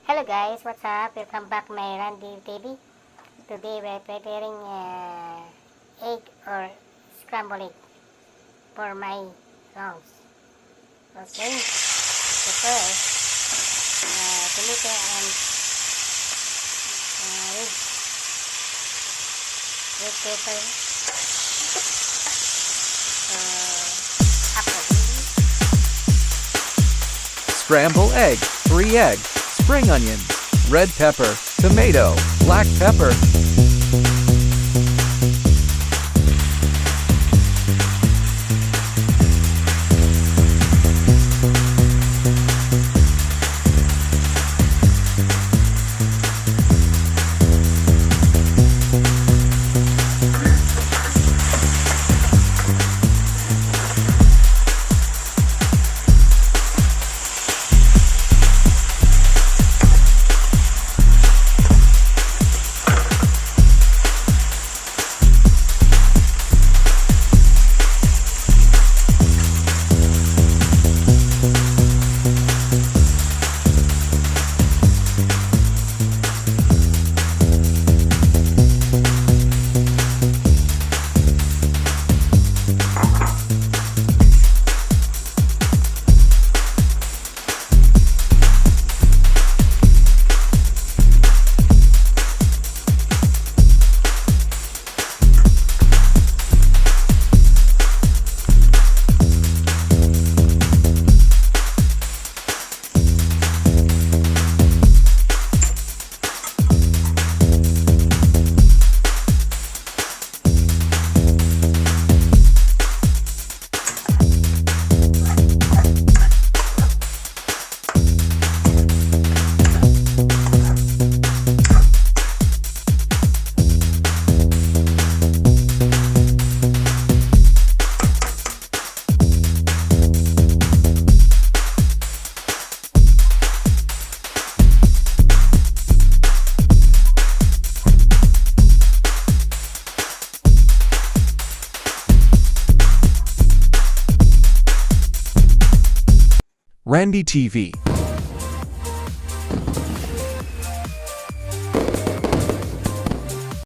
Hello guys, what's up? Welcome back my Randy TV. Today we're preparing egg or scrambled egg for my lunch. Okay, so first tomato and red pepper, apple, Scramble egg, 3 eggs, spring onion, red pepper, tomato, black pepper. Randy TV.